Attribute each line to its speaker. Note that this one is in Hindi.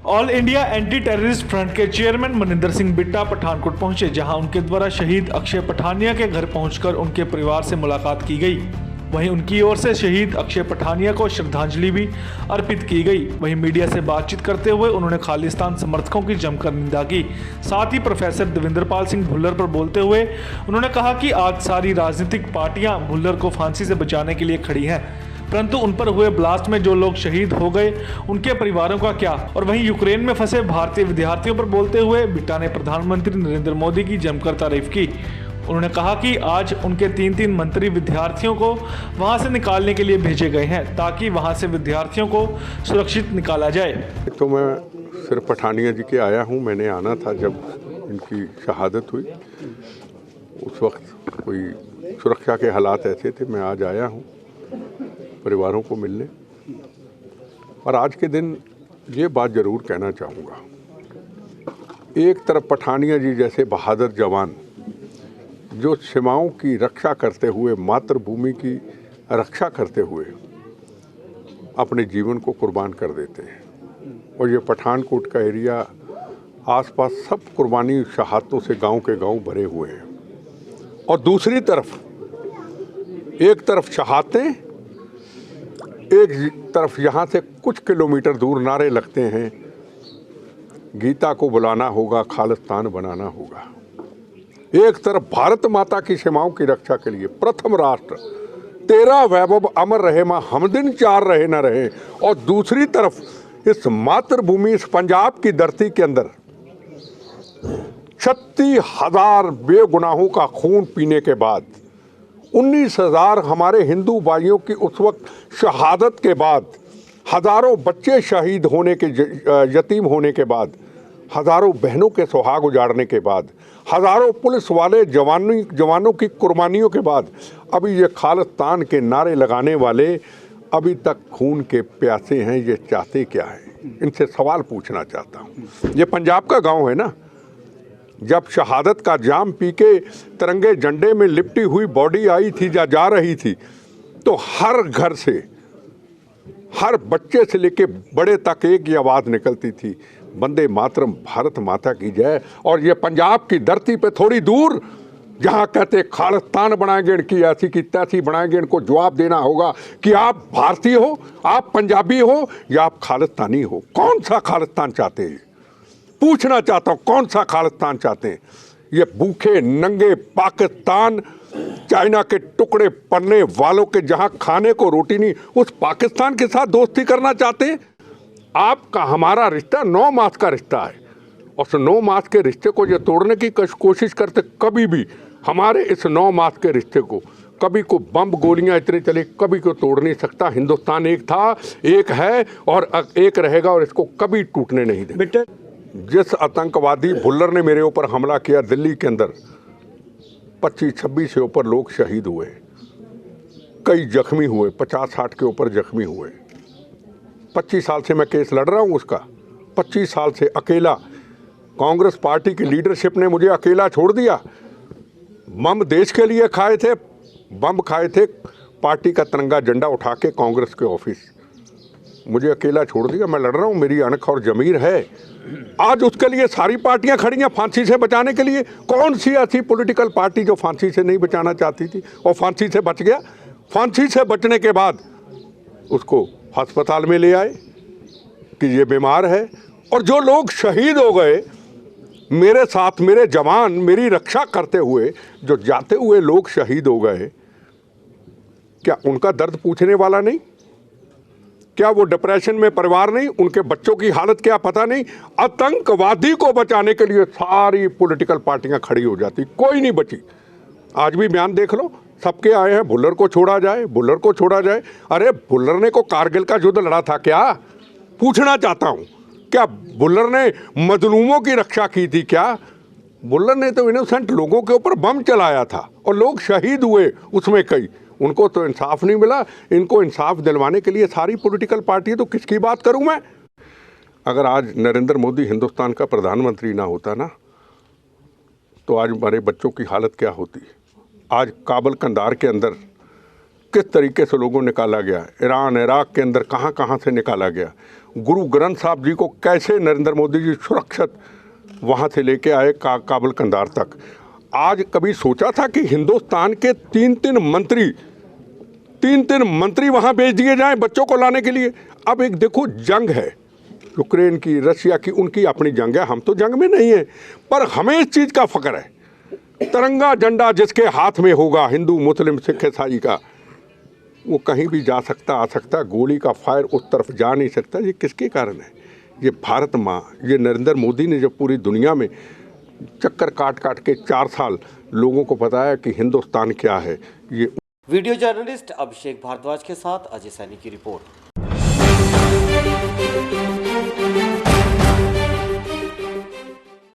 Speaker 1: All India anti terrorist front के चेयरमैन मनिंदर सिंह बिट्टा पठानकोट पहुंचे, जहां उनके द्वारा शहीद अक्षय पठानिया के घर पहुंचकर उनके परिवार से मुलाकात की गई। वहीं उनकी ओर से शहीद अक्षय पठानिया को श्रद्धांजलि भी अर्पित की गई। वहीं मीडिया से बातचीत करते हुए उन्होंने खालिस्तान समर्थकों की जमकर निंदा की। साथ ही प्रोफेसर देवेंद्रपाल सिंह भुल्लर पर बोलते हुए उन्होंने कहा कि आज सारी राजनीतिक पार्टियां भुल्लर को फांसी से बचाने के लिए खड़ी हैं, परंतु उन पर हुए ब्लास्ट में जो लोग शहीद हो गए उनके परिवारों का क्या। और वहीं यूक्रेन में फंसे भारतीय विद्यार्थियों पर बोलते हुए बिट्टा ने प्रधानमंत्री नरेंद्र मोदी की जमकर तारीफ की। उन्होंने कहा कि आज उनके 3 मंत्री विद्यार्थियों को वहां से निकालने के लिए भेजे गए हैं ताकि वहां से विद्यार्थियों को सुरक्षित निकाला जाए।
Speaker 2: तो मैं सिर्फ पठानिया जी के आया हूं। मैंने आना था जब इनकी शहादत हुई, उस वक्त कोई सुरक्षा के हालात ऐसे थे। मैं आज आया हूं परिवारों को मिलने, और आज के दिन ये बात ज़रूर कहना चाहूँगा, एक तरफ पठानिया जी जैसे बहादुर जवान जो सीमाओं की रक्षा करते हुए, मातृभूमि की रक्षा करते हुए अपने जीवन को कुर्बान कर देते हैं, और ये पठानकोट का एरिया आसपास सब कुर्बानी शहादतों से गांव के गांव भरे हुए हैं। और दूसरी तरफ एक तरफ शहादतें, एक तरफ यहाँ से कुछ किलोमीटर दूर नारे लगते हैं, गीता को बुलाना होगा, खालिस्तान बनाना होगा। एक तरफ भारत माता की सीमाओं की रक्षा के लिए प्रथम राष्ट्र, तेरा वैभव अमर रहे माँ हमदिन चार रहे न रहे, और दूसरी तरफ इस मातृभूमि, इस पंजाब की धरती के अंदर 36,000 बेगुनाहों का खून पीने के बाद, 19,000 हमारे हिंदू भाइयों की उस वक्त शहादत के बाद, हज़ारों बच्चे शहीद होने के, यतीम होने के बाद, हज़ारों बहनों के सुहाग उजाड़ने के बाद, हज़ारों पुलिस वाले जवानों की कुर्बानियों के बाद, अभी ये खालिस्तान के नारे लगाने वाले अभी तक खून के प्यासे हैं। ये चाहते क्या है? इनसे सवाल पूछना चाहता हूँ। ये पंजाब का गांव है ना, जब शहादत का जाम पी के तिरंगे झंडे में लिपटी हुई बॉडी आई थी या जा रही थी, तो हर घर से, हर बच्चे से लेके बड़े तक एक ही आवाज़ निकलती थी, वंदे मातरम, भारत माता की जय। और ये पंजाब की धरती पे थोड़ी दूर जहाँ कहते खालिस्तान बनाएंगे, इनकी ऐसी की तैसी बनाएंगे, इनको जवाब देना होगा कि आप भारतीय हो, आप पंजाबी हो, या आप खालिस्तानी हो। कौन सा खालिस्तान चाहते हैं? पूछना चाहता हूँ, कौन सा खालिस्तान चाहते हैं? ये भूखे नंगे पाकिस्तान, चाइना के टुकड़े पड़ने वालों के जहाँ खाने को रोटी नहीं, उस पाकिस्तान के साथ दोस्ती करना चाहते हैं? आपका हमारा रिश्ता 9 मास का रिश्ता है, और उस 9 मास के रिश्ते को ये तोड़ने की कोशिश करते, कभी भी हमारे इस 9 मास के रिश्ते को कभी को बम गोलियां इतने चले, कभी को तोड़ नहीं सकता। हिंदुस्तान एक था, एक है और एक रहेगा, और इसको कभी टूटने नहीं देंगे। जिस आतंकवादी भुल्लर ने मेरे ऊपर हमला किया दिल्ली के अंदर, 25-26 से ऊपर लोग शहीद हुए, कई जख्मी हुए, 50-60 के ऊपर जख्मी हुए। 25 साल से मैं केस लड़ रहा हूँ उसका, 25 साल से अकेला। कांग्रेस पार्टी की लीडरशिप ने मुझे अकेला छोड़ दिया। बम देश के लिए खाए थे, बम खाए थे पार्टी का तिरंगा झंडा उठा के कांग्रेस के ऑफिस, मुझे अकेला छोड़ दिया। मैं लड़ रहा हूँ, मेरी अणख और जमीर है। आज उसके लिए सारी पार्टियां खड़ी हैं फांसी से बचाने के लिए। कौन सी ऐसी पॉलिटिकल पार्टी जो फांसी से नहीं बचाना चाहती थी और फांसी से बच गया? फांसी से बचने के बाद उसको अस्पताल में ले आए कि ये बीमार है। और जो लोग शहीद हो गए मेरे साथ, मेरे जवान, मेरी रक्षा करते हुए जो जाते हुए लोग शहीद हो गए, क्या उनका दर्द पूछने वाला नहीं? क्या वो डिप्रेशन में परिवार नहीं? उनके बच्चों की हालत क्या पता नहीं? आतंकवादी को बचाने के लिए सारी पॉलिटिकल पार्टियां खड़ी हो जाती, कोई नहीं बची। आज भी बयान देख लो, सबके आए हैं, भुल्लर को छोड़ा जाए, भुल्लर को छोड़ा जाए। अरे भुल्लर ने को कारगिल का युद्ध लड़ा था क्या? पूछना चाहता हूँ, क्या भुल्लर ने मजलूमों की रक्षा की थी क्या? भुल्लर ने तो इनोसेंट लोगों के ऊपर बम चलाया था और लोग शहीद हुए उसमें कई। उनको तो इंसाफ नहीं मिला। इनको इंसाफ दिलवाने के लिए सारी पॉलिटिकल पार्टी, तो किसकी बात करूं मैं? अगर आज नरेंद्र मोदी हिंदुस्तान का प्रधानमंत्री ना होता ना, तो आज हमारे बच्चों की हालत क्या होती? आज काबुल कंधार के अंदर किस तरीके से लोगों निकाला गया, ईरान इराक के अंदर कहाँ कहाँ से निकाला गया, गुरु ग्रंथ साहब जी को कैसे नरेंद्र मोदी जी सुरक्षित वहाँ से लेके आए काबुल कंधार तक। आज कभी सोचा था कि हिंदुस्तान के तीन मंत्री वहाँ भेज दिए जाएं बच्चों को लाने के लिए। अब एक देखो जंग है, यूक्रेन की, रशिया की, उनकी अपनी जंग है, हम तो जंग में नहीं है, पर हमें इस चीज़ का फ़ख्र है, तिरंगा झंडा जिसके हाथ में होगा, हिंदू मुस्लिम सिख ईसाई का, वो कहीं भी जा सकता आ सकता, गोली का फायर उस तरफ जा नहीं सकता। ये किसके कारण है? ये भारत माँ, ये नरेंद्र मोदी ने जब पूरी दुनिया में चक्कर काट के 4 साल लोगों को बताया कि हिंदुस्तान क्या है। ये
Speaker 3: वीडियो जर्नलिस्ट अभिषेक भारद्वाज के साथ अजय सैनी की रिपोर्ट।